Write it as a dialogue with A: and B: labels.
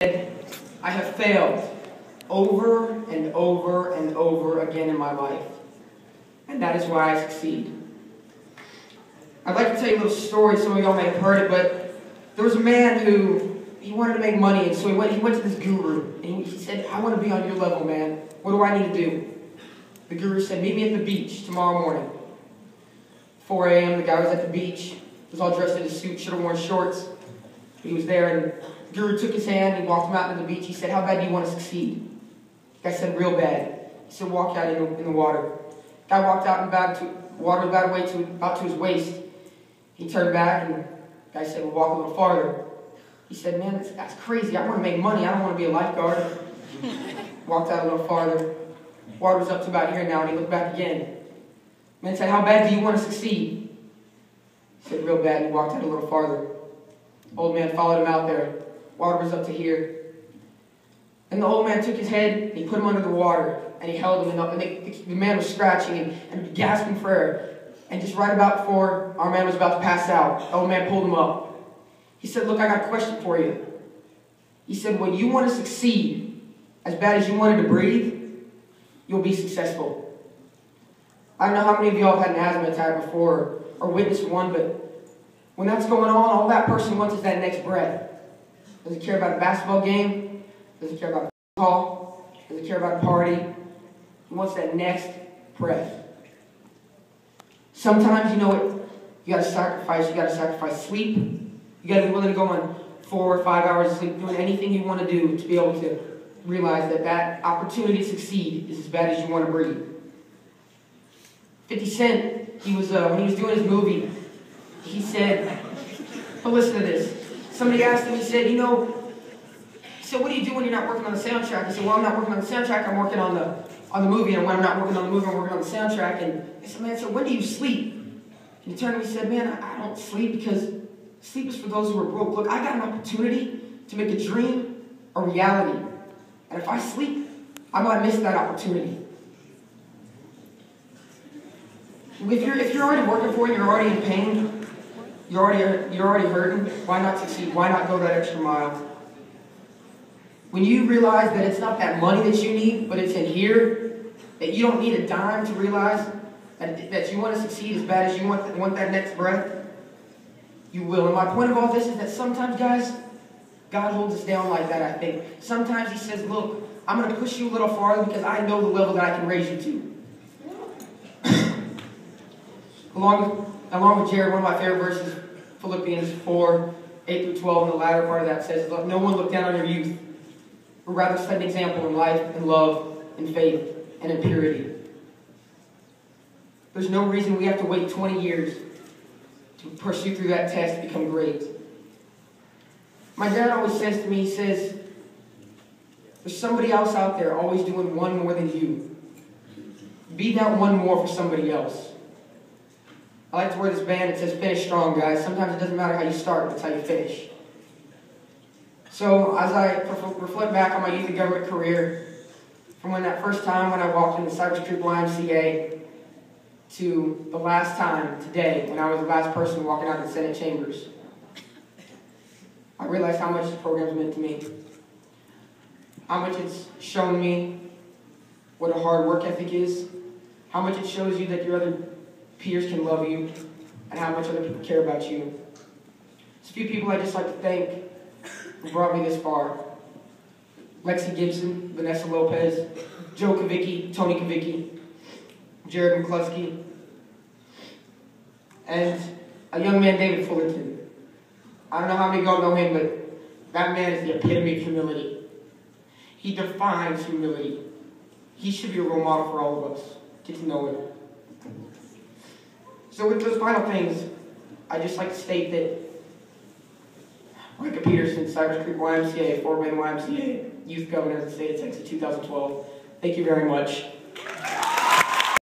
A: I have failed over and over and over again in my life, and that is why I succeed. I'd like to tell you a little story. Some of y'all may have heard it, but there was a man who he wanted to make money, and so he went to this guru, and he said, "I want to be on your level, man. What do I need to do?" The guru said, "Meet me at the beach tomorrow morning." 4 a.m., the guy was at the beach. He was all dressed in a suit, should have worn shorts. He was there, and the guru took his hand, and he walked him out into the beach. He said, "How bad do you want to succeed?" The guy said, "Real bad." He said, "Walk out in the water." The guy walked out water was about to his waist. He turned back, and the guy said, "Well, walk a little farther." He said, "Man, that's crazy. I want to make money. I don't want to be a lifeguard." Walked out a little farther. Water was up to about here now, and he looked back again. Man said, "How bad do you want to succeed?" He said, "Real bad." He walked out a little farther. Old man followed him out there. Water was up to here. And the old man took his head, and he put him under the water, and he held him, and the man was scratching and gasping for air. And just right about before our man was about to pass out, the old man pulled him up. He said, "Look, I got a question for you." He said, "When you want to succeed as bad as you wanted to breathe, you'll be successful." I don't know how many of y'all have had an asthma attack before or witnessed one, but when that's going on, all that person wants is that next breath. Doesn't care about a basketball game, doesn't care about a call, doesn't care about a party. He wants that next breath. Sometimes, you know what, you gotta sacrifice sleep. You gotta be willing to go on 4 or 5 hours of sleep, doing anything you want to do to be able to realize that opportunity to succeed is as bad as you want to breathe. 50 Cent, when he was doing his movie, he said, but listen to this. Somebody asked him, he said, "What do you do when you're not working on the soundtrack?" He said, "Well, I'm not working on the soundtrack, I'm working on the movie, and when I'm not working on the movie, I'm working on the soundtrack." And I said, "Man, so when do you sleep?" And he turned to me and said, "Man, I don't sleep because sleep is for those who are broke. Look, I got an opportunity to make a dream a reality. And if I sleep, I might miss that opportunity." If you're already working for it, you're already in pain, you're already hurting, why not succeed? Why not go that extra mile? When you realize that it's not that money that you need, but it's in here, that you don't need a dime to realize that you want to succeed as bad as you want that next breath, you will. And my point of all this is that sometimes, guys, God holds us down like that, I think. Sometimes He says, "Look, I'm going to push you a little farther because I know the level that I can raise you to." Along with Jared, one of my favorite verses, Philippians 4, 8 through 12, and the latter part of that says, "Look, no one look down on your youth, but rather set an example in life and love and faith and in purity." There's no reason we have to wait 20 years to pursue through that test to become great. My dad always says to me, he says, "There's somebody else out there always doing one more than you. Be that one more for somebody else." I like to wear this band that says "Finish Strong," guys. Sometimes it doesn't matter how you start, it's how you finish. So as I reflect back on my youth and government career, from that first time when I walked into Cypress Creek YMCA to the last time today when I was the last person walking out of the Senate chambers, I realized how much this program's meant to me. How much it's shown me what a hard work ethic is. How much it shows you that your other peers can love you, and how much other people care about you. There's a few people I'd just like to thank who brought me this far. Lexi Gibson, Vanessa Lopez, Joe Kavicki, Tony Kavicki, Jared McCluskey, and a young man, David Fullerton. I don't know how many of y'all know him, but that man is the epitome of humility. He defines humility. He should be a role model for all of us. Get to know him. So with those final things, I'd just like to state that Micah Peterson, Cypress Creek YMCA, Fort Bend YMCA, Youth Governor of the State of Texas, 2012. Thank you very much.